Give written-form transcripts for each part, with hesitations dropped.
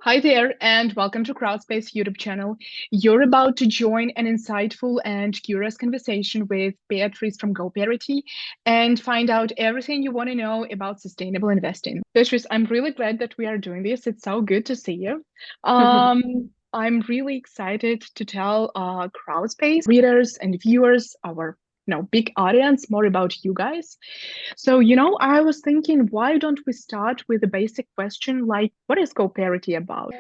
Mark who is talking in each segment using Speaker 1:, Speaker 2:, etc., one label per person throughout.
Speaker 1: Hi there, and welcome to CrowdSpace YouTube channel. You're about to join an insightful and curious conversation with Beatriz from GoParity and find out everything you want to know about sustainable investing. Beatriz, I'm really glad that we are doing this. It's so good to see you. I'm really excited to tell CrowdSpace readers and viewers, our big audience, more about you guys. So, I was thinking, why don't we start with a basic question like, what is GoParity about?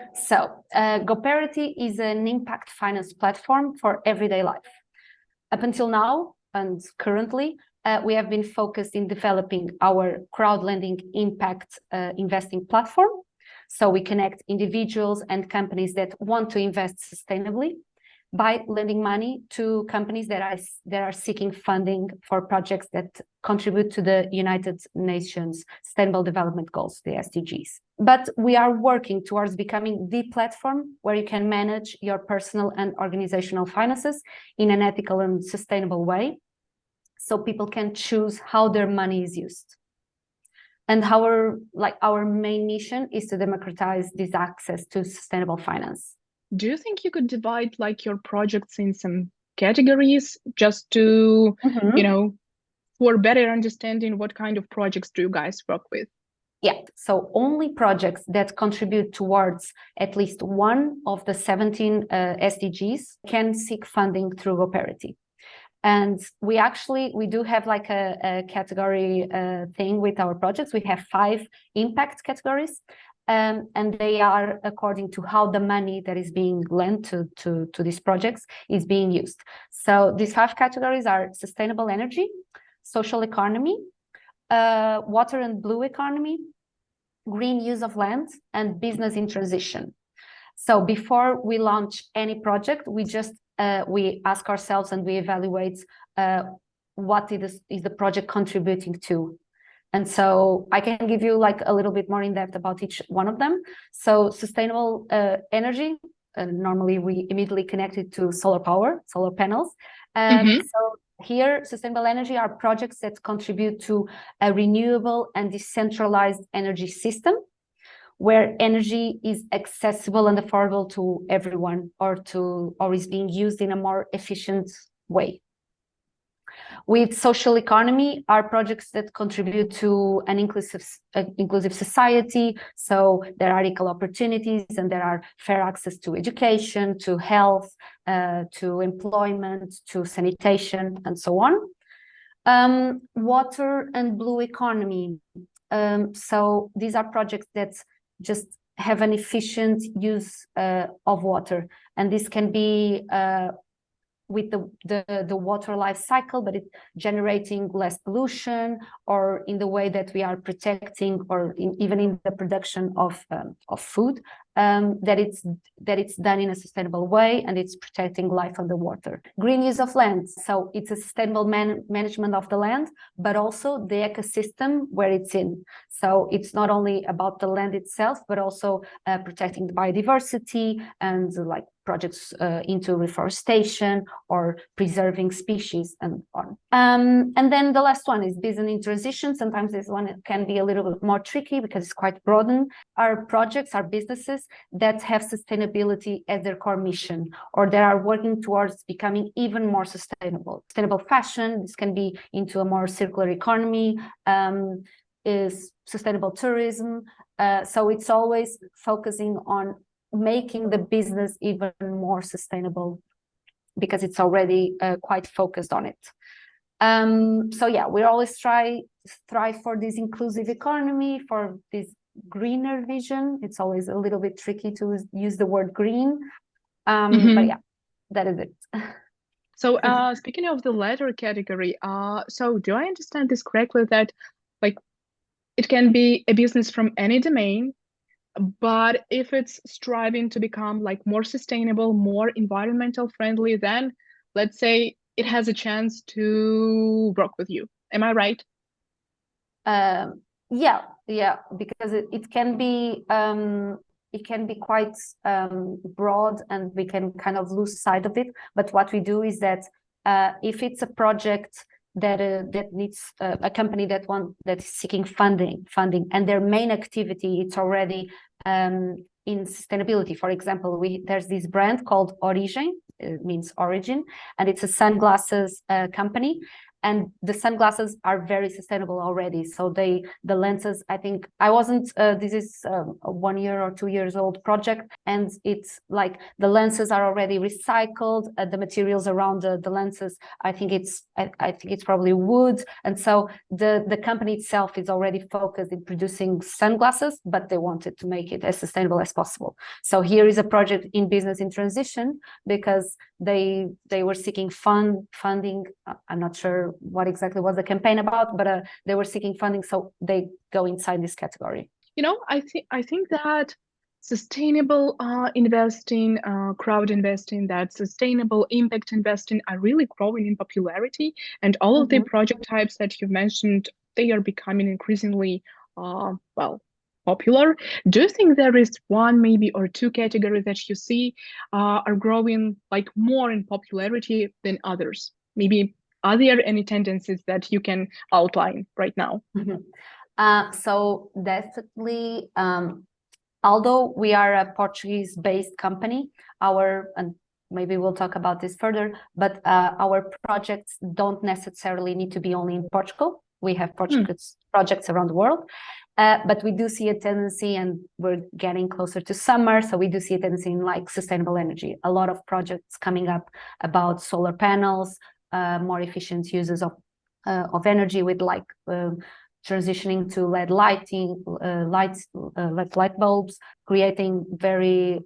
Speaker 2: GoParity is an impact finance platform for everyday life. Up until now, and currently, we have been focused in developing our crowd lending impact investing platform. So we connect individuals and companies that want to invest sustainably by lending money to companies that are seeking funding for projects that contribute to the United Nations Sustainable Development Goals, the SDGs. But we are working towards becoming the platform where you can manage your personal and organizational finances in an ethical and sustainable way, so people can choose how their money is used. And our main mission is to democratize this access to sustainable finance.
Speaker 1: Do you think you could divide your projects in some categories just to, for better understanding what kind of projects do you guys work with?
Speaker 2: Yeah, so only projects that contribute towards at least one of the 17 SDGs can seek funding through GoParity. And we do have a category thing with our projects. We have 5 impact categories. And they are according to how the money that is being lent to these projects is being used. So these 5 categories are sustainable energy, social economy, water and blue economy, green use of land, and business in transition. So before we launch any project, we ask ourselves and we evaluate what is the project contributing to. And so I can give you a little bit more in depth about each one of them. So sustainable energy, normally we immediately connect it to solar power, solar panels. So here, sustainable energy are projects that contribute to a renewable and decentralized energy system where energy is accessible and affordable to everyone or is being used in a more efficient way. With social economy are projects that contribute to an inclusive society. So there are equal opportunities and there are fair access to education, to health, to employment, to sanitation, and so on. Water and blue economy. So these are projects that just have an efficient use of water. And this can be with the water life cycle, but it's generating less pollution, or in the way that we are protecting, or even in the production of food, that it's done in a sustainable way and it's protecting life on the water. Green use of land, so it's a sustainable management of the land, but also the ecosystem where it's in. So it's not only about the land itself, but also protecting the biodiversity and projects into reforestation or preserving species and on. And then the last one is business in transition. Sometimes this one can be a little bit more tricky because it's quite broadened. Our projects are businesses that have sustainability as their core mission, or that are working towards becoming even more sustainable. Sustainable fashion, this can be into a more circular economy, is sustainable tourism. So it's always focusing on making the business even more sustainable because it's already quite focused on it. So yeah, we always strive for this inclusive economy, for this greener vision. It's always a little bit tricky to use the word green, but yeah, that is it.
Speaker 1: So speaking of the latter category, so do I understand this correctly that it can be a business from any domain, but if it's striving to become more sustainable, more environmental friendly, then let's say it has a chance to work with you. Am I right?
Speaker 2: Yeah, because it can be quite broad, and we can kind of lose sight of it. But what we do is that if it's a project that needs a company that is seeking funding, and their main activity, it's already in sustainability. For example, there's this brand called Origin, it means origin, and it's a sunglasses company. And the sunglasses are very sustainable already. So the lenses, I think I wasn't, this is a 1 year or 2 years old project. And it's like the lenses are already recycled. The materials around the lenses, I think it's probably wood. And so the company itself is already focused in producing sunglasses, but they wanted to make it as sustainable as possible. So here is a project in business in transition, because they were seeking funding. I'm not sure what exactly was the campaign about, but they were seeking funding, so they go inside this category.
Speaker 1: I think that sustainable investing, crowd investing, that sustainable impact investing are really growing in popularity, and all of the project types that you've mentioned, they are becoming increasingly popular. Do you think there is one, maybe, or two categories that you see are growing like more in popularity than others? Maybe are there any tendencies that you can outline right now?
Speaker 2: So definitely, although we are a Portuguese-based company, and maybe we'll talk about this further, but our projects don't necessarily need to be only in Portugal. We have Portuguese projects around the world, but we do see a tendency, and we're getting closer to summer, so we do see a tendency in like sustainable energy. A lot of projects coming up about solar panels, more efficient uses of energy, with like transitioning to LED lighting, light bulbs, creating very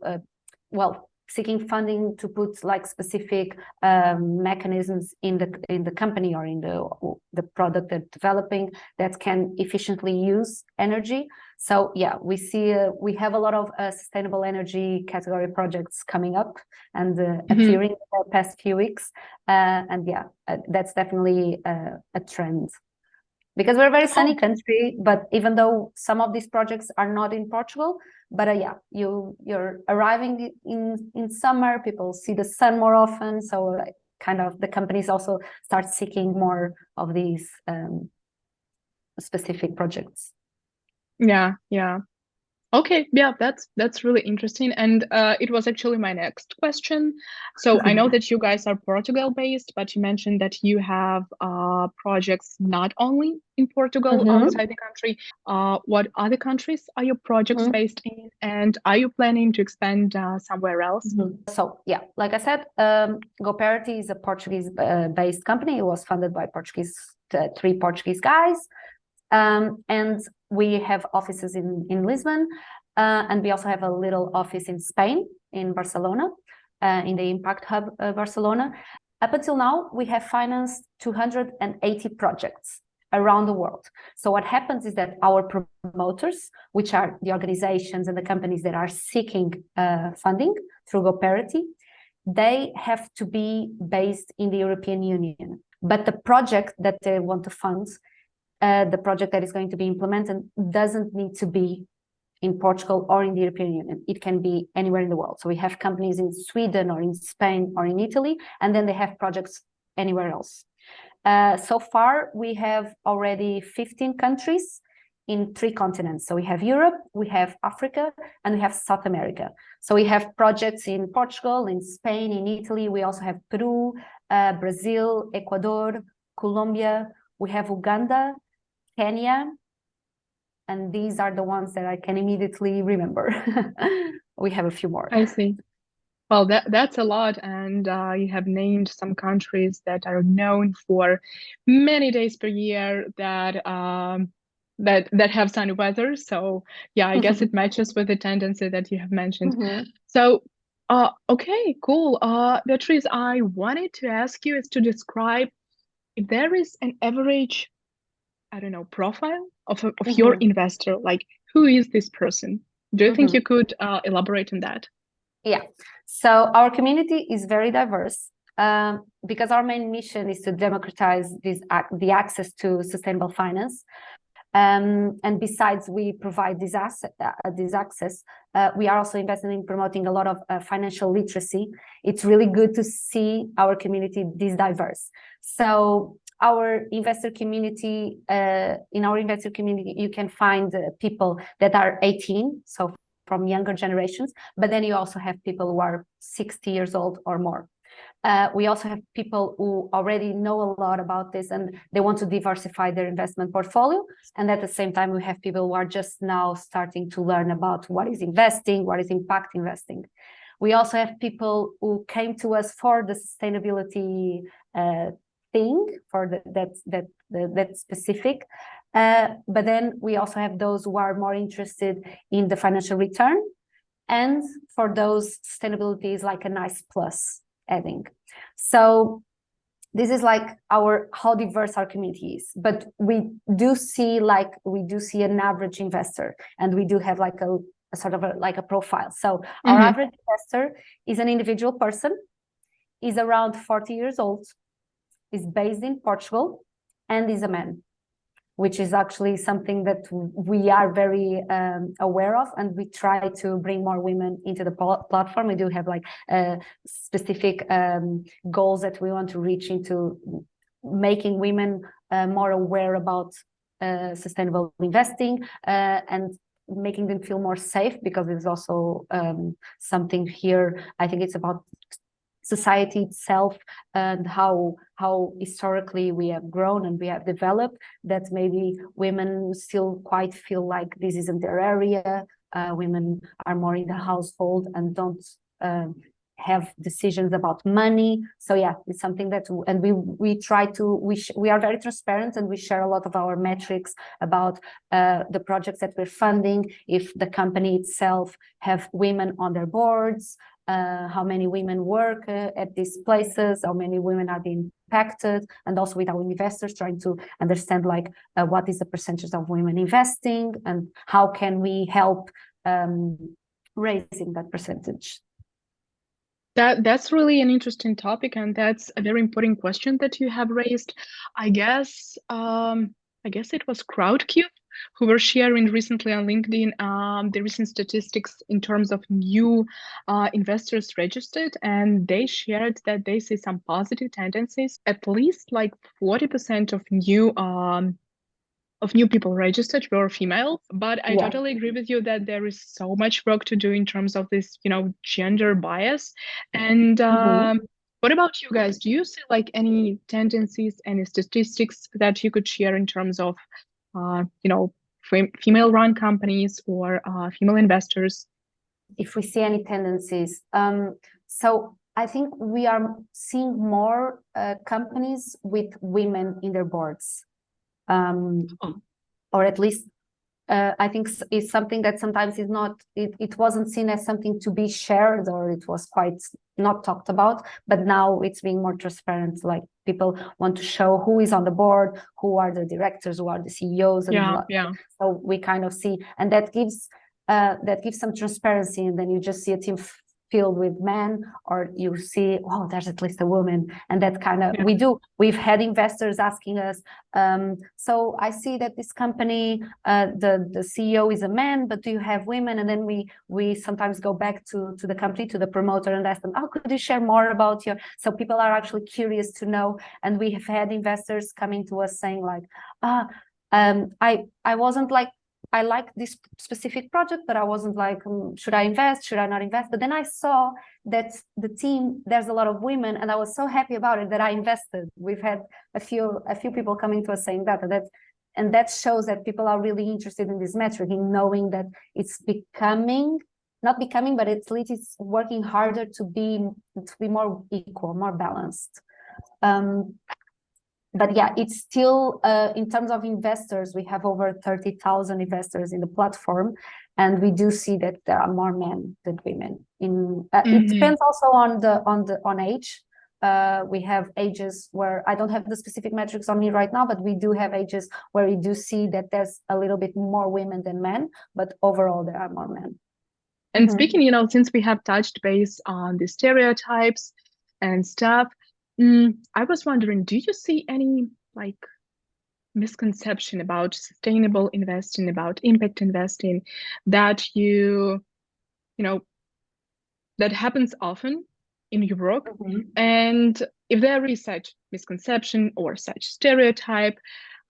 Speaker 2: seeking funding to put like specific mechanisms in the company or in the product they're developing that can efficiently use energy. So yeah, we have a lot of sustainable energy category projects coming up and appearing in the past few weeks, and yeah, that's definitely a trend. Because we're a very sunny country, but even though some of these projects are not in Portugal, but yeah, you're arriving in summer, people see the sun more often, so kind of the companies also start seeking more of these specific projects.
Speaker 1: Yeah. Okay, yeah, that's really interesting, and it was actually my next question. So I know that you guys are Portugal based, but you mentioned that you have projects not only in Portugal, outside the country. What other countries are your projects based in, and are you planning to expand somewhere else?
Speaker 2: So yeah, like I said, GoParity is a Portuguese based company. It was funded by three Portuguese guys. And we have offices in Lisbon, and we also have a little office in Spain, in Barcelona, in the Impact Hub Barcelona. Up until now, we have financed 280 projects around the world. So what happens is that our promoters, which are the organizations and the companies that are seeking funding through GoParity, they have to be based in the European Union. But the project that they want to fund, the project that is going to be implemented, doesn't need to be in Portugal or in the European Union. It can be anywhere in the world. So we have companies in Sweden or in Spain or in Italy, and then they have projects anywhere else. So far, we have already 15 countries in 3 continents. So we have Europe, we have Africa, and we have South America. So we have projects in Portugal, in Spain, in Italy. We also have Peru, Brazil, Ecuador, Colombia. We have Uganda, Kenya, and these are the ones that I can immediately remember. We have a few more.
Speaker 1: I see. Well, that's a lot, and you have named some countries that are known for many days per year that that have sunny weather. So yeah, I guess it matches with the tendency that you have mentioned. So okay, cool. Beatriz, I wanted to ask you is to describe if there is an average, I don't know, profile of your investor. Like, who is this person? Do you think you could elaborate on that?
Speaker 2: Yeah, so our community is very diverse because our main mission is to democratize the access to sustainable finance. And besides, we provide this access. We are also investing in promoting a lot of financial literacy. It's really good to see our community this diverse. So our investor community, in our investor community, you can find people that are 18, so from younger generations, but then you also have people who are 60 years old or more. We also have people who already know a lot about this and they want to diversify their investment portfolio. And at the same time, we have people who are just now starting to learn about what is investing, what is impact investing. We also have people who came to us for the sustainability thing, for that specific. But then we also have those who are more interested in the financial return. And for those, sustainability is like a nice plus adding. So this is like how diverse our community is. But we do see an average investor, and we do have like a sort of a profile. So our average investor is an individual person, is around 40 years old, is based in Portugal, and is a man, which is actually something that we are very aware of, and we try to bring more women into the platform. We do have like specific goals that we want to reach into making women more aware about sustainable investing and making them feel more safe, because there's also something here. I think it's about society itself and how historically we have grown and we have developed, that maybe women still quite feel like this isn't their area. Women are more in the household and don't have decisions about money. So yeah, it's something that, and we try to, we are very transparent, and we share a lot of our metrics about the projects that we're funding, if the company itself have women on their boards, how many women work at these places, how many women are being impacted, and also with our investors trying to understand like what is the percentage of women investing and how can we help raising that percentage.
Speaker 1: That's really an interesting topic, and that's a very important question that you have raised. I guess it was CrowdCube who were sharing recently on LinkedIn the recent statistics in terms of new investors registered, and they shared that they see some positive tendencies. At least like 40% of new people registered were female, but I totally agree with you that there is so much work to do in terms of this, gender bias. And what about you guys? Do you see like any tendencies, any statistics that you could share in terms of, female-run companies or female investors?
Speaker 2: If we see any tendencies, so I think we are seeing more companies with women in their boards. Or at least I think it's something that sometimes is not, it wasn't seen as something to be shared, or it was quite not talked about, but now it's being more transparent. Like people want to show who is on the board, who are the directors, who are the CEOs, and so we kind of see, and that gives some transparency, and then you just see a team filled with men, or you see, oh, there's at least a woman, and that kind of we've had investors asking us, so I see that this company, the CEO is a man, but do you have women? And then we sometimes go back to the company, to the promoter, and ask them, oh, could you share more about your, so people are actually curious to know. And we have had investors coming to us saying like, I wasn't like, I like this specific project, but I wasn't like, should I invest? Should I not invest? But then I saw that the team, there's a lot of women, and I was so happy about it that I invested. We've had a few people coming to us saying that, and that shows that people are really interested in this metric, in knowing that it's not becoming, but at least it's working harder to be more equal, more balanced. But yeah, it's still, in terms of investors, we have over 30,000 investors in the platform, and we do see that there are more men than women. It depends also on age. We have ages where I don't have the specific metrics on me right now, but we do have ages where we do see that there's a little bit more women than men, but overall there are more men.
Speaker 1: And speaking, since we have touched base on the stereotypes and stuff, I was wondering, do you see any like misconception about sustainable investing, about impact investing, that that happens often in your work? And if there is such misconception or such stereotype,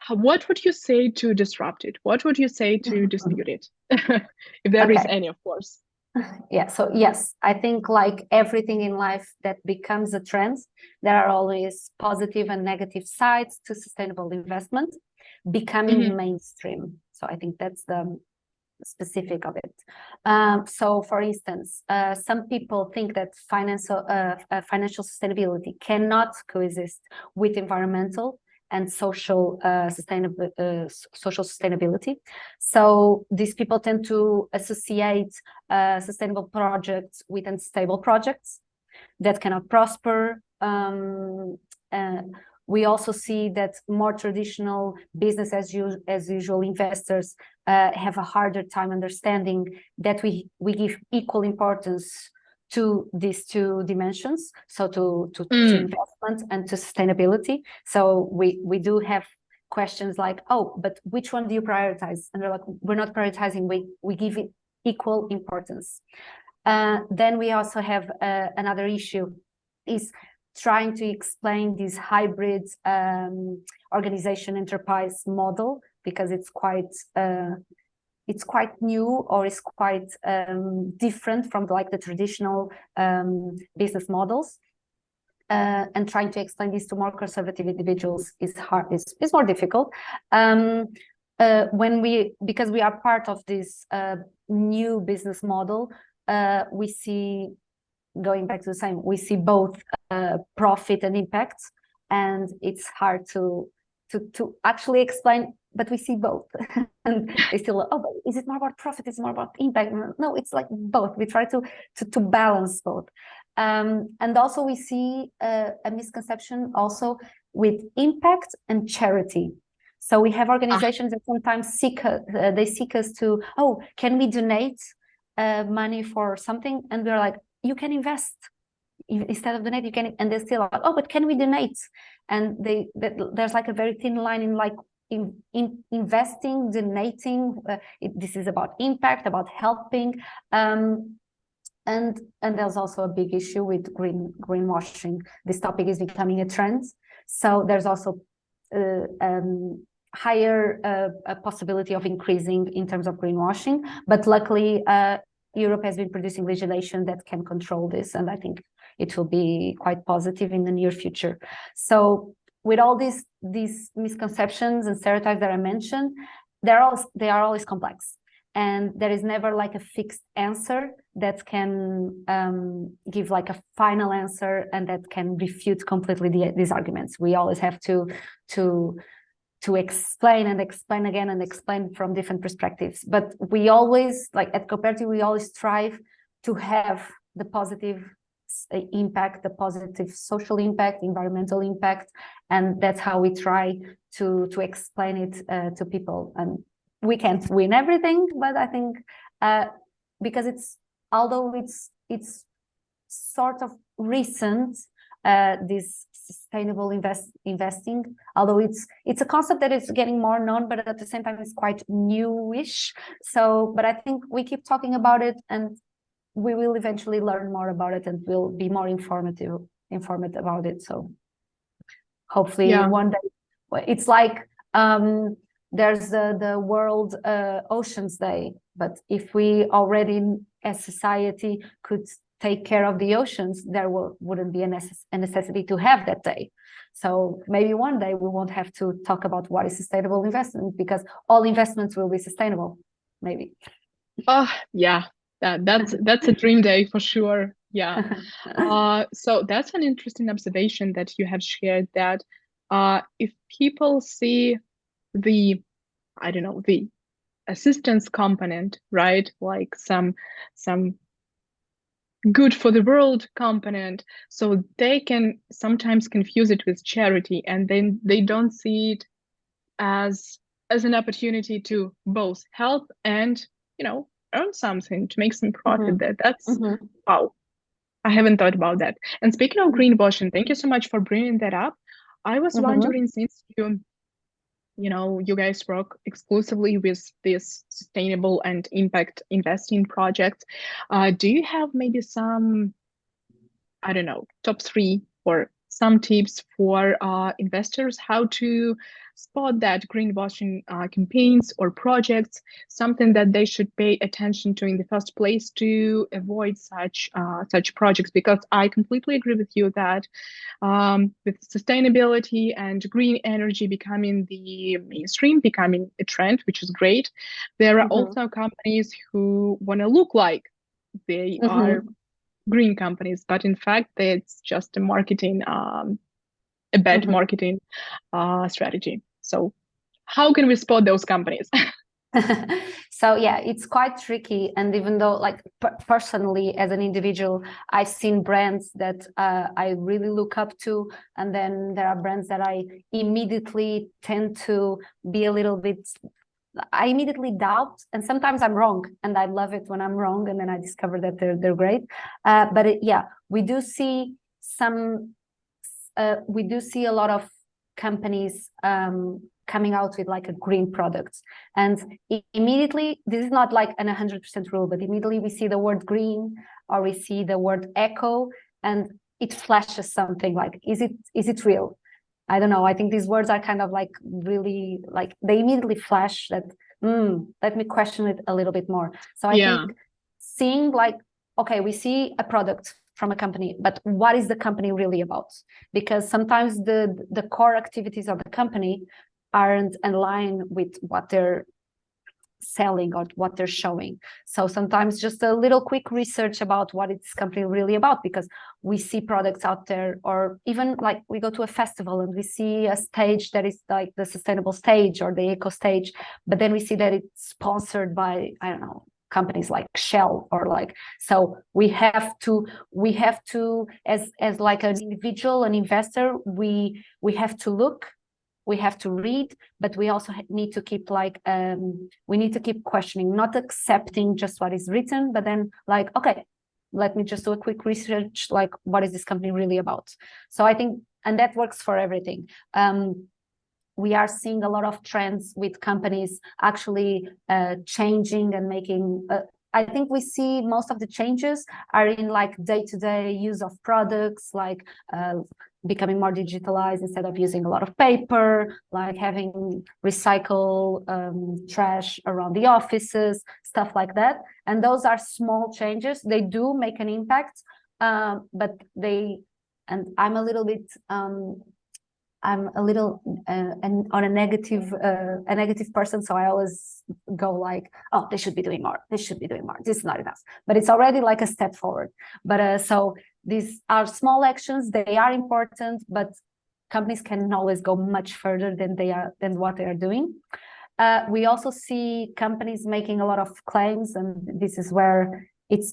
Speaker 1: What would you say to disrupt it? What would you say to dispute it? If there is
Speaker 2: Okay.
Speaker 1: any, of course.
Speaker 2: Yeah, so yes, I think like everything in life that becomes a trend, there are always positive and negative sides to sustainable investment becoming mainstream. So I think that's the specific of it. So for instance, some people think that financial sustainability cannot coexist with environmental and social sustainability. So these people tend to associate sustainable projects with unstable projects that cannot prosper. We also see that more traditional business as usual investors have a harder time understanding that we give equal importance to these two dimensions, so to investment and to sustainability. So we do have questions like, oh, but which one do you prioritize? And they're like, we're not prioritizing, we give it equal importance. Then we also have another issue is trying to explain this hybrid organization enterprise model, because it's quite new, or it's quite different from like the traditional business models. And trying to explain this to more conservative individuals is more difficult. Because we are part of this new business model, we see, going back to the same, we see both profit and impact, and it's hard to actually explain, but we see both. And they still, oh, but is it more about profit? Is it more about impact? No, it's like both. We try to balance both. And also we see a misconception also with impact and charity. So we have organizations that sometimes seek us to, oh, can we donate money for something? And we're like, you can invest instead of donate. You can, and they're still like, oh, but can we donate? And there's like a very thin line in like in investing, donating. This is about impact, about helping. And there's also a big issue with greenwashing. This topic is becoming a trend. So there's also higher possibility of increasing in terms of greenwashing. But luckily, Europe has been producing legislation that can control this, and I think it will be quite positive in the near future. So with all these misconceptions and stereotypes that I mentioned, they are always complex. And there is never like a fixed answer that can give like a final answer and that can refute completely these arguments. We always have to explain and explain again and explain from different perspectives. But we always, like at GoParity, we always strive to have the positive impact, the positive social impact, environmental impact, and that's how we try to explain it to people. And we can't win everything, but I think because although it's sort of recent, this sustainable investing, although it's a concept that is getting more known, but at the same time it's quite newish. So, but I think we keep talking about it, and we will eventually learn more about it, and we'll be more informed about it. So hopefully one day, it's like there's the World Oceans Day, but if we already as society could take care of the oceans, there wouldn't be a necessity to have that day. So maybe one day we won't have to talk about what is sustainable investment, because all investments will be sustainable, maybe.
Speaker 1: Oh, yeah, that's a dream day for sure. Yeah. So that's an interesting observation that you have shared, that if people see the, I don't know, the assistance component, right? Like some good for the world component, so they can sometimes confuse it with charity, and then they don't see it as an opportunity to both help and, earn something, to make some profit. That's wow. I haven't thought about that. And speaking of greenwashing, thank you so much for bringing that up. I was wondering, since you guys work exclusively with this sustainable and impact investing projects, do you have maybe some, I don't know, top 3 or some tips for investors, how to spot that greenwashing campaigns or projects, something that they should pay attention to in the first place to avoid such projects? Because I completely agree with you that with sustainability and green energy becoming the mainstream, becoming a trend, which is great, there are also companies who want to look like they are green companies, but in fact, it's just a marketing, a bad marketing strategy. So how can we spot those companies?
Speaker 2: So yeah, it's quite tricky. And even though, like, personally as an individual, I've seen brands that I really look up to, and then there are brands that I immediately tend to be a little bit, I immediately doubt, and sometimes I'm wrong, and I love it when I'm wrong, and then I discover that they're great. But yeah, we do see a lot of companies coming out with like a green product, and immediately, this is not like an 100% rule, but immediately we see the word green or we see the word eco, and it flashes something like, is it real? I don't know. I think these words are kind of like really, like, they immediately flash that, let me question it a little bit more. So I think seeing like, okay, we see a product from a company, but what is the company really about? Because sometimes the core activities of the company aren't aligned with what they're selling or what they're showing. So sometimes just a little quick research about what is this company really about, because we see products out there, or even like we go to a festival and we see a stage that is like the sustainable stage or the eco stage, but then we see that it's sponsored by, I don't know, companies like Shell, or like, so we have to as like an individual, an investor, we have to look, we have to read, but we also need to keep like, we need to keep questioning, not accepting just what is written, but then like, okay, let me just do a quick research, like, what is this company really about? So I think, and that works for everything. We are seeing a lot of trends with companies actually changing and making, I think we see most of the changes are in like day-to-day use of products, like becoming more digitalized instead of using a lot of paper, like having recycle trash around the offices, stuff like that. And those are small changes. They do make an impact, but and I'm a little bit, I'm a little and on a negative person, so I always go like, oh, they should be doing more. They should be doing more. This is not enough, but it's already like a step forward. But so these are small actions. They are important, but companies can always go much further than what they are doing. We also see companies making a lot of claims, and this is where it's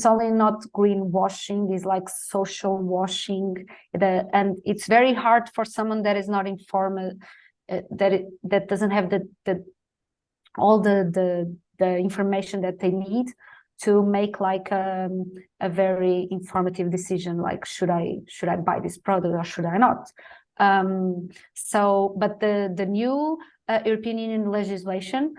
Speaker 2: only not greenwashing, it's like social washing, and it's very hard for someone that is not informed, that doesn't have all the information that they need to make like a very informative decision, like should I buy this product or should I not? So, but the new European Union legislation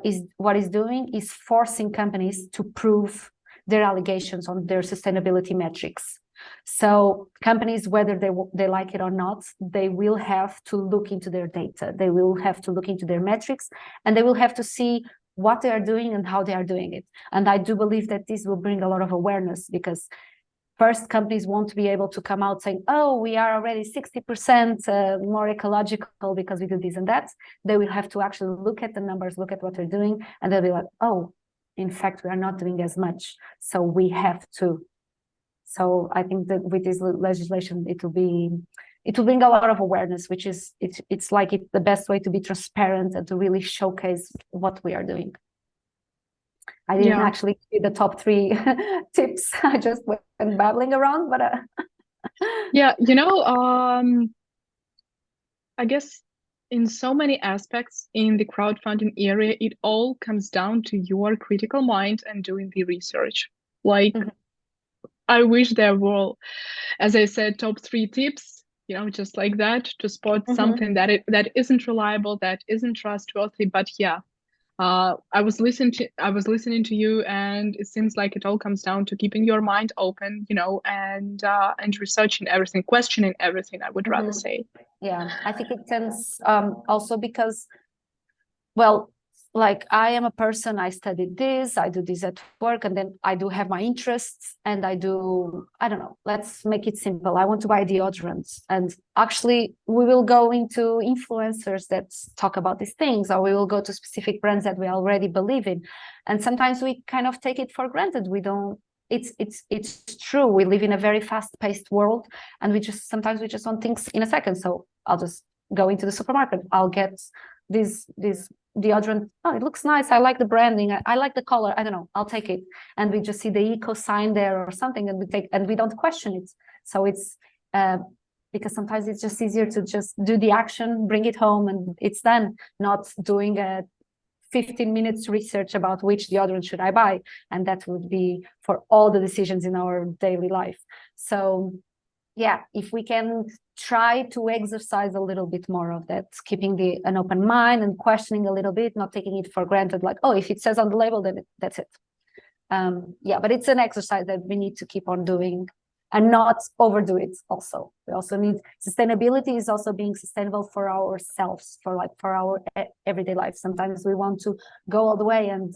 Speaker 2: is doing is forcing companies to prove their allegations on their sustainability metrics. So companies, whether they like it or not, they will have to look into their data. They will have to look into their metrics, and they will have to see what they are doing and how they are doing it. And I do believe that this will bring a lot of awareness, because first, companies won't be able to come out saying, oh, we are already 60% more ecological because we do this and that. They will have to actually look at the numbers, look at what they're doing, and they'll be like, oh, in fact, we are not doing as much. So we have to. So I think that with this legislation, it will bring a lot of awareness, which is, it's the best way to be transparent and to really showcase what we are doing. I didn't actually see the top 3 tips. I just went babbling around, but
Speaker 1: yeah, I guess in so many aspects in the crowdfunding area, it all comes down to your critical mind and doing the research. Like, I wish there were, as I said, top 3 tips, just like that, to spot something that isn't reliable, that isn't trustworthy. But yeah, I was listening to you, and it seems like it all comes down to keeping your mind open, and researching everything, questioning everything, I would rather say.
Speaker 2: Yeah, I think it tends also because, well, like I am a person, I studied this, I do this at work, and then I do have my interests, and I don't know, let's make it simple. I want to buy deodorants, and actually we will go into influencers that talk about these things, or we will go to specific brands that we already believe in. And sometimes we kind of take it for granted. We don't, it's true. We live in a very fast-paced world, and sometimes we just want things in a second. So I'll just go into the supermarket. I'll get this deodorant. Oh, it looks nice. I like the branding. I like the color. I don't know. I'll take it. And we just see the eco sign there or something, and we don't question it. So it's because sometimes it's just easier to just do the action, bring it home, and it's done. Not doing a 15 minutes research about which deodorant should I buy, and that would be for all the decisions in our daily life. So yeah, if we can try to exercise a little bit more of that, keeping an open mind and questioning a little bit, not taking it for granted, like, oh, if it says on the label, then that's it. Yeah, but it's an exercise that we need to keep on doing and not overdo it. Also, we also need sustainability is also being sustainable for ourselves, for our everyday life. Sometimes we want to go all the way and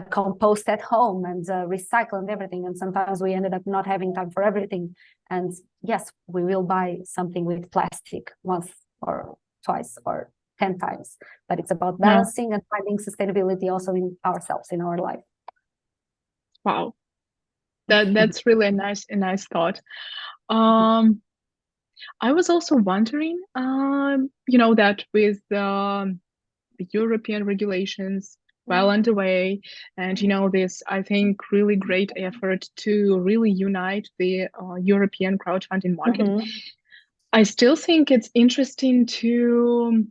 Speaker 2: compost at home and recycle and everything, and sometimes we ended up not having time for everything. And yes, we will buy something with plastic once or twice or 10 times, but it's about balancing and finding sustainability also in ourselves, in our life.
Speaker 1: Wow, that's really a nice thought. I was also wondering, that with the European regulations well underway, and this, I think, really great effort to really unite the European crowdfunding market. I still think it's interesting to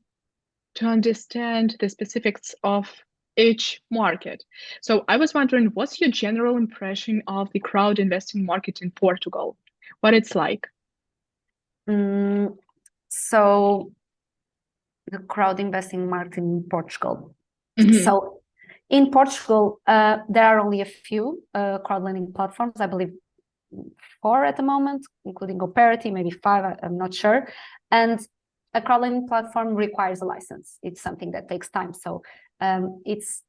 Speaker 1: understand the specifics of each market. So I was wondering, what's your general impression of the crowd investing market in Portugal? What it's like?
Speaker 2: So the crowd investing market in Portugal. So in Portugal, there are only a few crowd lending platforms, I believe 4 at the moment, including GoParity, maybe 5, I'm not sure. And a crowd lending platform requires a license. It's something that takes time. So it's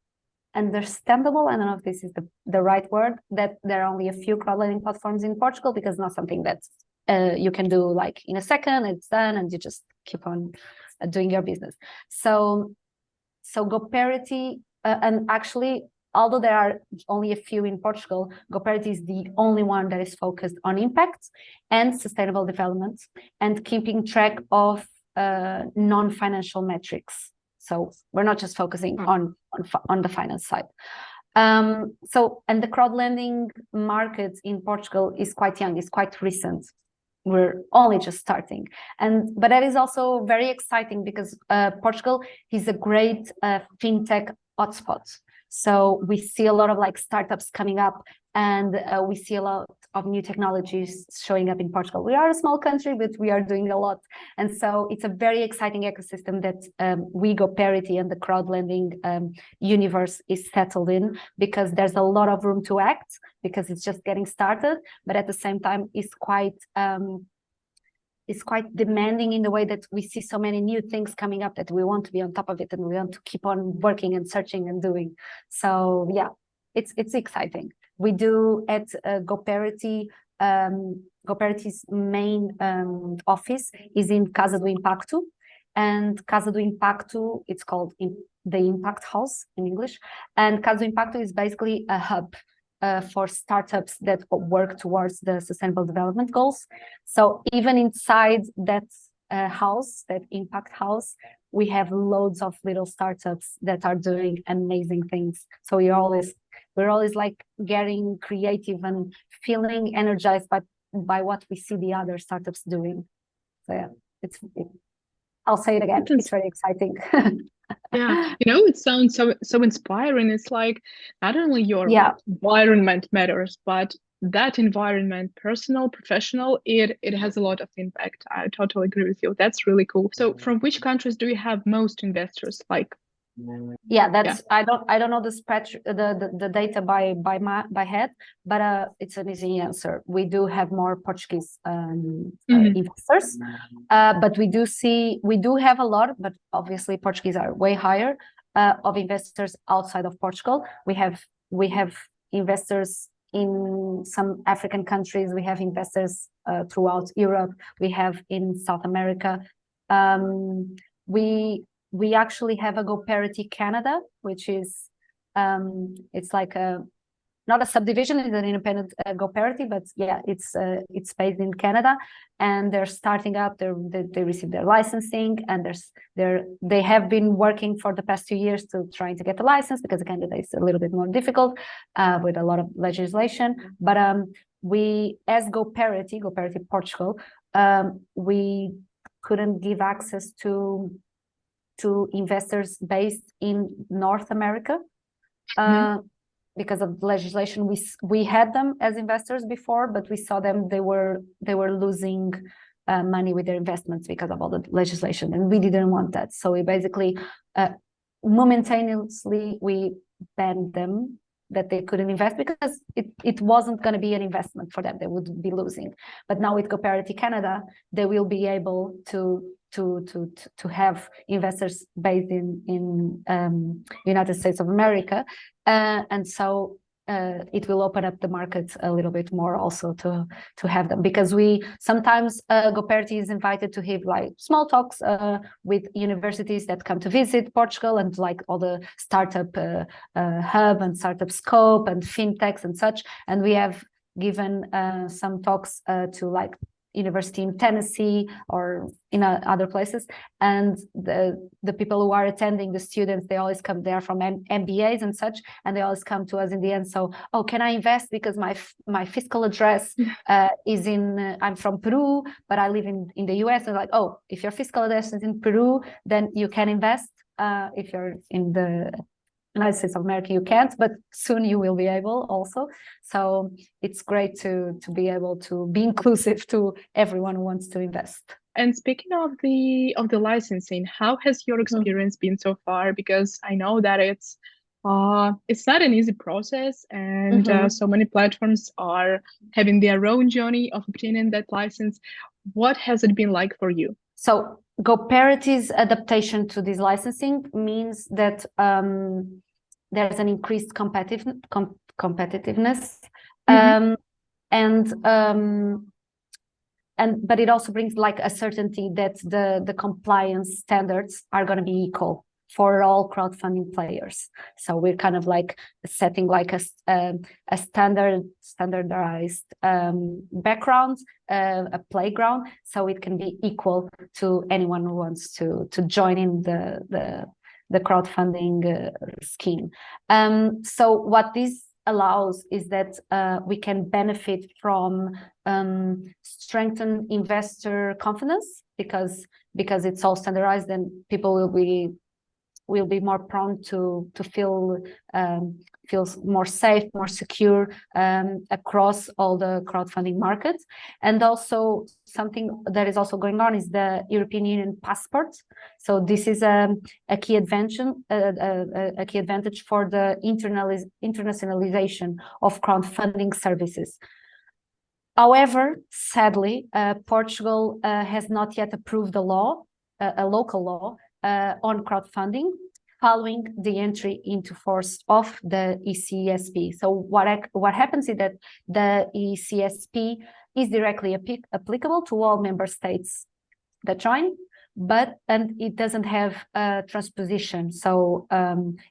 Speaker 2: understandable, I don't know if this is the right word, that there are only a few crowd lending platforms in Portugal, because it's not something that you can do like in a second, it's done, and you just keep on doing your business. So GoParity, and actually, although there are only a few in Portugal, GoParity is the only one that is focused on impact and sustainable development and keeping track of non-financial metrics. So we're not just focusing on the finance side. And the crowd lending market in Portugal is quite young, it's quite recent. We're only just starting, but that is also very exciting because Portugal is a great fintech hotspot. So we see a lot of like startups coming up, and we see a lot of new technologies showing up in Portugal. We are a small country, but we are doing a lot, and so it's a very exciting ecosystem that we GoParity and the crowd lending universe is settled in, because there's a lot of room to act, because it's just getting started, but at the same time it's quite demanding in the way that we see so many new things coming up that we want to be on top of it, and we want to keep on working and searching and doing. So yeah, it's exciting. We do at GoParity, GoParity's main office is in Casa do Impacto, and Casa do Impacto, it's called the Impact House in English, and Casa do Impacto is basically a hub for startups that work towards the sustainable development goals. So even inside that house, that impact house, we have loads of little startups that are doing amazing things. So we're always like getting creative and feeling energized by what we see the other startups doing. So yeah, I'll say it again, it's very exciting.
Speaker 1: Yeah, it sounds so inspiring. It's like not only your environment matters, but that environment, personal, professional, it has a lot of impact. I totally agree with you. That's really cool. So from which countries do you have most investors? Like
Speaker 2: Yeah, that's I don't know the spread the data by head, but it's an easy answer. We do have more Portuguese investors, but we do have a lot, but obviously Portuguese are way higher of investors outside of Portugal. We have investors in some African countries. We have investors throughout Europe. We have in South America. We actually have a GoParity Canada, which is it's like not a subdivision, it's an independent GoParity, but yeah, it's based in Canada, and they're starting up. They received their licensing, and they have been working for the past 2 years to trying to get the license, because Canada is a little bit more difficult with a lot of legislation. But we, as GoParity Portugal, we couldn't give access to investors based in North America because of legislation. We had them as investors before, but we saw them, they were losing money with their investments because of all the legislation, and we didn't want that. So we basically momentaneously we banned them, that they couldn't invest, because it wasn't going to be an investment for them. They would be losing. But now with GoParity Canada, they will be able to have investors based in United States of America, and so it will open up the market a little bit more also to have them, because we sometimes GoParity is invited to have like small talks with universities that come to visit Portugal, and like all the startup hub and startup scope and fintechs and such. And we have given some talks to like university in Tennessee or in other places, and the people who are attending, the students, they always come there from MBAs and such, and they always come to us in the end. So, oh, can I invest because my fiscal address is in I'm from Peru, but I live in the US. And like, oh, if your fiscal address is in Peru, then you can invest. If you're in the United States of America, you can't, but soon you will be able also. So it's great to be able to be inclusive to everyone who wants to invest.
Speaker 1: And speaking of the licensing, how has your experience been so far? Because I know that it's not an easy process, and so many platforms are having their own journey of obtaining that license. What has it been like for you?
Speaker 2: So GoParity's adaptation to this licensing means that there's an increased competitiveness, but it also brings like a certainty that the compliance standards are going to be equal for all crowdfunding players. So we're kind of like setting like a standardized background, a playground, so it can be equal to anyone who wants to join in the crowdfunding scheme. So what this allows is that we can benefit from strengthened investor confidence, because it's all standardized, and people will be more prone to feel more safe, more secure across all the crowdfunding markets. And also something that is also going on is the European Union passport. So this is a key advantage for the internationalization of crowdfunding services. However, sadly, Portugal has not yet approved a local law on crowdfunding following the entry into force of the ECSP. So what happens is that the ECSP is directly applicable to all member states that join, and it doesn't have transposition. So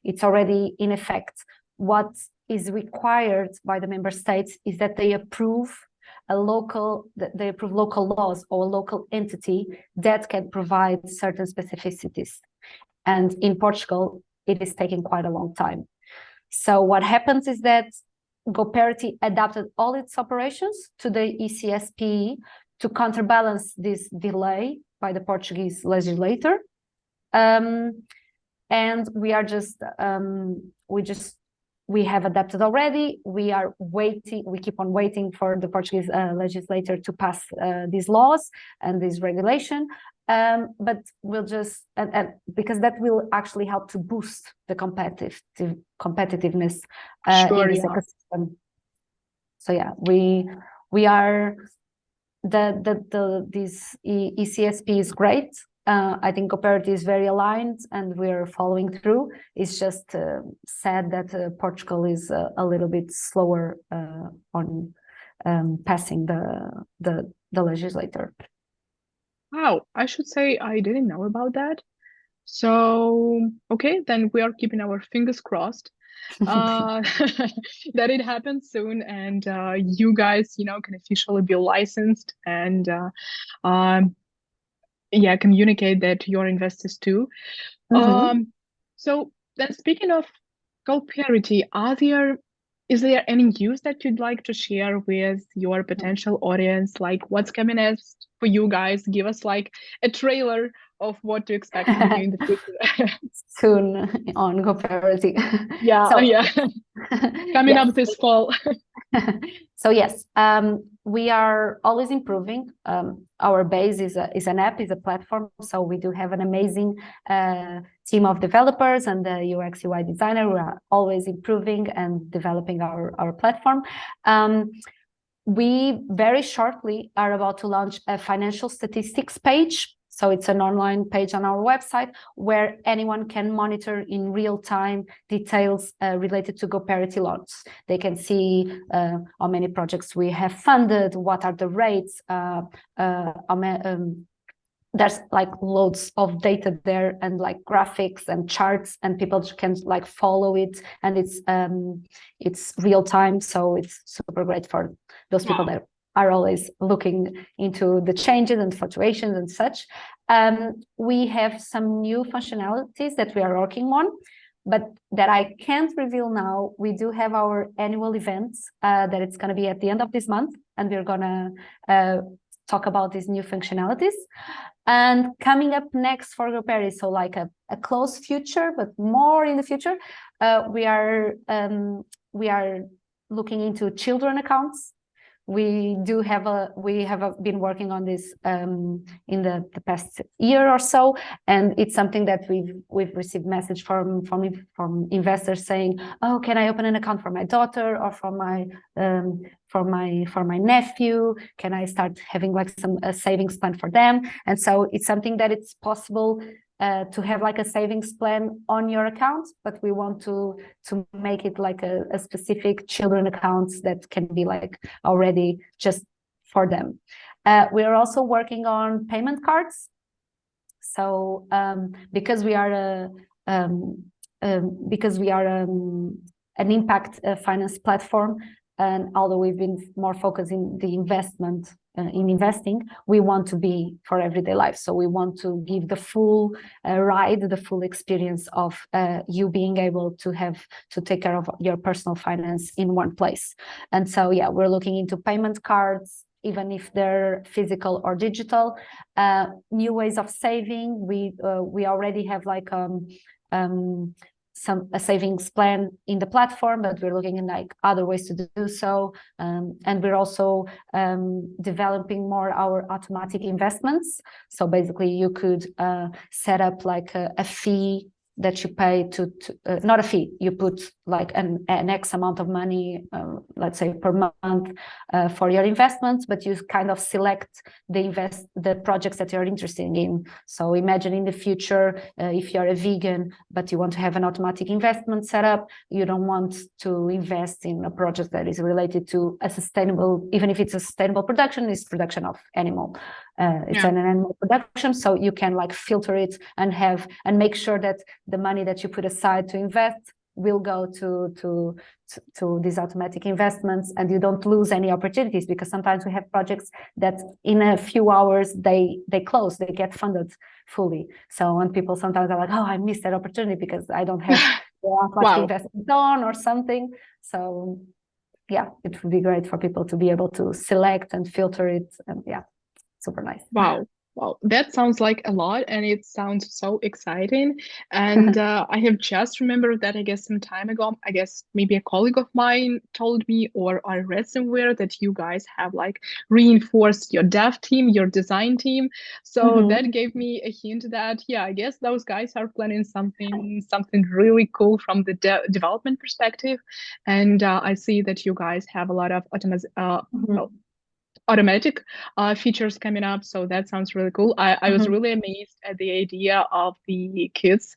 Speaker 2: it's already in effect. What is required by the member states is that they approve local laws or a local entity that can provide certain specificities. And in Portugal, it is taking quite a long time. So what happens is that GoParity adapted all its operations to the ECSP to counterbalance this delay by the Portuguese legislator. And we are we have adapted already. We are waiting. We keep on waiting for the Portuguese legislator to pass these laws and this regulation. But we'll just because that will actually help to boost the competitiveness
Speaker 1: Sure,
Speaker 2: in this ecosystem. So yeah, we are this ECSP is great. I think GoParity is very aligned and we're following through. It's just sad that Portugal is a little bit slower on passing the legislator.
Speaker 1: Wow, I should say I didn't know about that. So, okay, then we are keeping our fingers crossed that it happens soon and you guys, can officially be licensed and yeah, communicate that to your investors too. So then speaking of GoParity, is there any news that you'd like to share with your potential audience? Like what's coming next for you guys? Give us like a trailer of what to expect from you in the future.
Speaker 2: Soon on GoParity.
Speaker 1: Yeah,
Speaker 2: so,
Speaker 1: yeah. Coming up this fall.
Speaker 2: So yes, we are always improving. Our base is an app, is a platform. So we do have an amazing team of developers and the UX UI designer. We are always improving and developing our platform. We very shortly are about to launch a financial statistics page. So it's an online page on our website where anyone can monitor in real time details related to GoParity launch. They can see how many projects we have funded, what are the rates, there's like loads of data there and like graphics and charts, and people can like follow it, and it's real time, so it's super great for those people that are always looking into the changes and fluctuations and such. We have some new functionalities that we are working on, but that I can't reveal now. We do have our annual events that it's going to be at the end of this month, and we're going to talk about these new functionalities. And coming up next for GoParity, so like a close future, but more in the future, we are looking into children accounts. We have been working on this in the past year or so, and it's something that we've received message from investors saying, oh, can I open an account for my daughter or for my nephew? Can I start having like a savings plan for them? And so it's something that it's possible to have like a savings plan on your account, but we want to make it like a specific children accounts that can be like already just for them. We are also working on payment cards. So because we are an impact finance platform, and although we've been more focused in the in investing, we want to be for everyday life. So we want to give the full ride, the full experience of you being able to take care of your personal finance in one place. And so, yeah, we're looking into payment cards, even if they're physical or digital, new ways of saving. We already have like a savings plan in the platform, but we're looking at like other ways to do so. And we're also developing more our automatic investments. So basically you could set up like a fee that you pay to not a fee, you put like an X amount of money, let's say per month for your investments, but you kind of select the projects that you're interested in. So imagine in the future, if you're a vegan, but you want to have an automatic investment set up, you don't want to invest in a project that is related to a sustainable, even if it's a sustainable production, it's production of animal. It's an animal production, so you can like filter it and make sure that the money that you put aside to invest will go to these automatic investments, and you don't lose any opportunities, because sometimes we have projects that in a few hours they close, they get funded fully. So when people sometimes are like, oh, I missed that opportunity because I don't have the automatic investment done or something. So yeah, it would be great for people to be able to select and filter it, and yeah, super nice.
Speaker 1: Wow. Well, that sounds like a lot, and it sounds so exciting. And I have just remembered that I guess some time ago, I guess maybe a colleague of mine told me, or I read somewhere that you guys have like reinforced your dev team, your design team. So
Speaker 2: Mhm.
Speaker 1: that gave me a hint that, yeah, I guess those guys are planning something really cool from the development perspective. And I see that you guys have a lot of
Speaker 2: Mhm.
Speaker 1: well, automatic features coming up. So that sounds really cool. I was
Speaker 2: Mhm.
Speaker 1: really amazed at the idea of the kids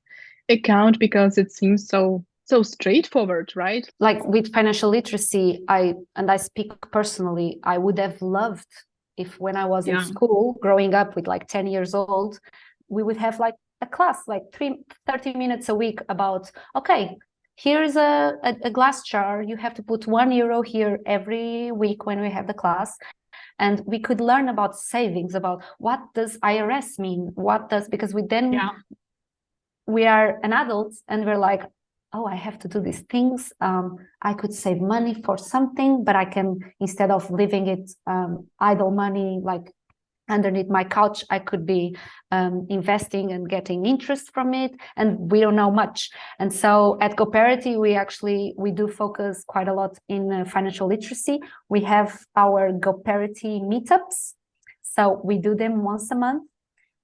Speaker 1: account because it seems so straightforward, right?
Speaker 2: Like with financial literacy, I speak personally, I would have loved if when I was in
Speaker 1: Yeah.
Speaker 2: school, growing up with like 10 years old, we would have like a class, like 30 minutes a week about, okay, here's a glass jar. You have to put €1 here every week when we have the class. And we could learn about savings, about what does IRS mean? What does, because
Speaker 1: Yeah.
Speaker 2: we are an adult and we're like, oh, I have to do these things. I could save money for something, but I can, instead of leaving it idle money, like underneath my couch, I could be investing and getting interest from it, and we don't know much. And so at GoParity, we do focus quite a lot in financial literacy. We have our GoParity meetups, so we do them once a month,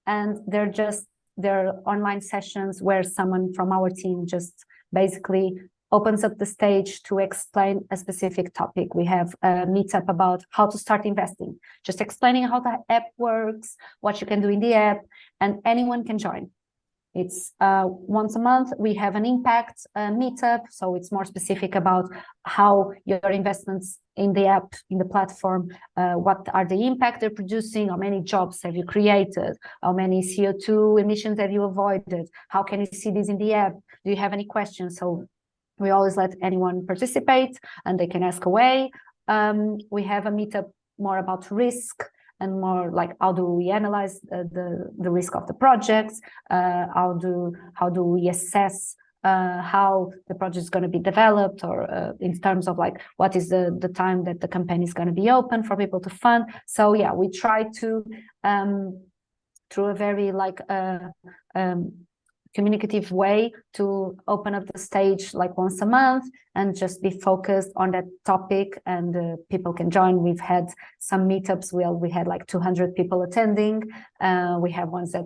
Speaker 2: and they're online sessions where someone from our team just basically opens up the stage to explain a specific topic. We have a meetup about how to start investing, just explaining how the app works, what you can do in the app, and anyone can join. It's once a month. We have an impact meetup, so it's more specific about how your investments in the app, in the platform, what are the impact they're producing, how many jobs have you created, how many CO2 emissions have you avoided, how can you see this in the app, do you have any questions? So we always let anyone participate and they can ask away. We have a meetup more about risk and more like how do we analyze the risk of the projects, how do we assess how the project is going to be developed, or in terms of like what is the time that the campaign is going to be open for people to fund. So yeah, we try to through a very like communicative way to open up the stage like once a month and just be focused on that topic, and people can join. We've had some meetups where we had like 200 people attending. We have ones that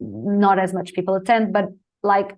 Speaker 2: not as much people attend, but like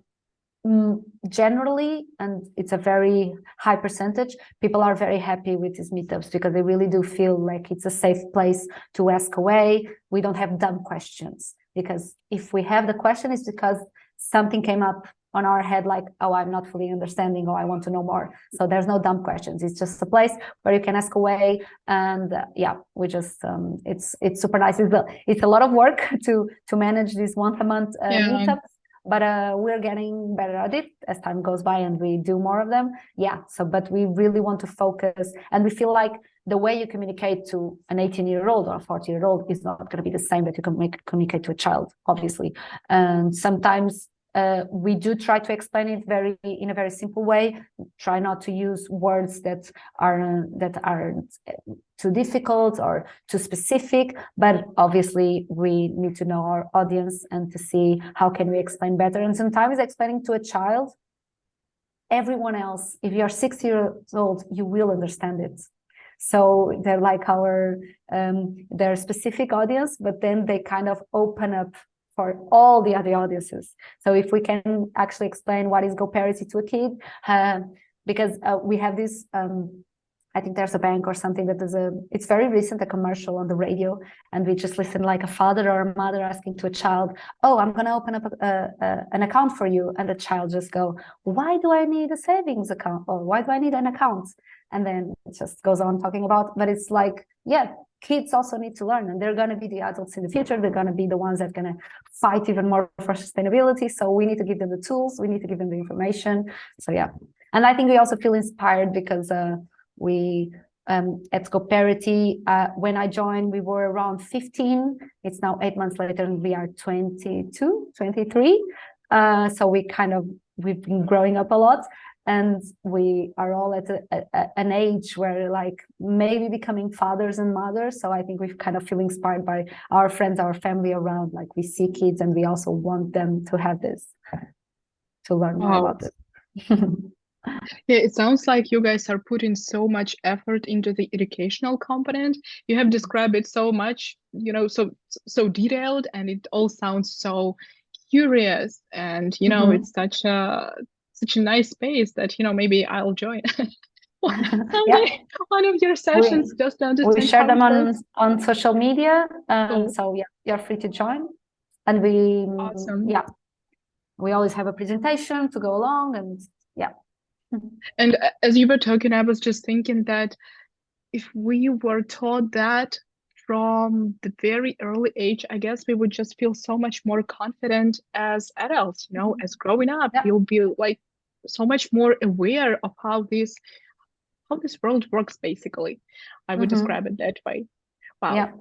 Speaker 2: generally, and it's a very high percentage, people are very happy with these meetups because they really do feel like it's a safe place to ask away. We don't have dumb questions, because if we have the question, it's because something came up on our head, like, oh, I'm not fully understanding, or I want to know more. So there's no dumb questions. It's just a place where you can ask away. And yeah, we just it's super nice. It's a lot of work to manage these once a month meetups, but we're getting better at it as time goes by and we do more of them. Yeah, so but we really want to focus, and we feel like the way you communicate to an 18-year-old or a 40-year-old is not going to be the same that you can communicate to a child, obviously. And sometimes we do try to explain it in a very simple way. Try not to use words that aren't too difficult or too specific, but obviously we need to know our audience and to see how can we explain better. And sometimes explaining to a child, everyone else, if you're 6 years old, you will understand it. So they're like their specific audience, but then they kind of open up for all the other audiences. So if we can actually explain what is GoParity to a kid, because we have this, I think there's a bank or something that it's very recent, a commercial on the radio, and we just listen like a father or a mother asking to a child, oh, I'm going to open up an account for you. And the child just go, why do I need a savings account? Or why do I need an account? And then it just goes on talking about, but it's like, yeah, kids also need to learn, and they're going to be the adults in the future. They're going to be the ones that are going to fight even more for sustainability. So we need to give them the tools. We need to give them the information. So yeah. And I think we also feel inspired because we at GoParity, when I joined, we were around 15. It's now 8 months later and we are 22, 23. So we've been growing up a lot. And we are all at an age where like maybe becoming fathers and mothers. So I think we kind of feel inspired by our friends, our family around. Like we see kids and we also want them to have this, to learn more about it.
Speaker 1: Yeah, it sounds like you guys are putting so much effort into the educational component. You have described it so much, so detailed, and it all sounds so curious. And it's such a nice space that maybe I'll join one of your sessions just to understand.
Speaker 2: We share them
Speaker 1: works.
Speaker 2: on social media,
Speaker 1: Cool.
Speaker 2: so yeah, you're free to join. And
Speaker 1: Awesome.
Speaker 2: We always have a presentation to go along, and yeah.
Speaker 1: And as you were talking, I was just thinking that if we were taught that from the very early age, I guess we would just feel so much more confident as adults, as growing up, you'll be like so much more aware of how this world works, basically. I would describe it that way. Wow.
Speaker 2: Yeah.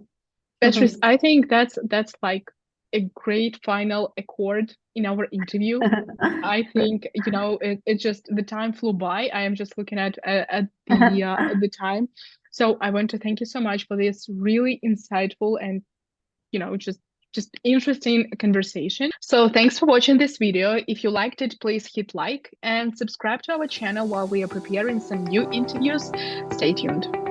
Speaker 1: Beatriz, I think that's like a great final accord in our interview. I think it just, the time flew by. I am just looking at the time. So I want to thank you so much for this really insightful and just interesting conversation. So thanks for watching this video. If you liked it, please hit like and subscribe to our channel while we are preparing some new interviews. Stay tuned.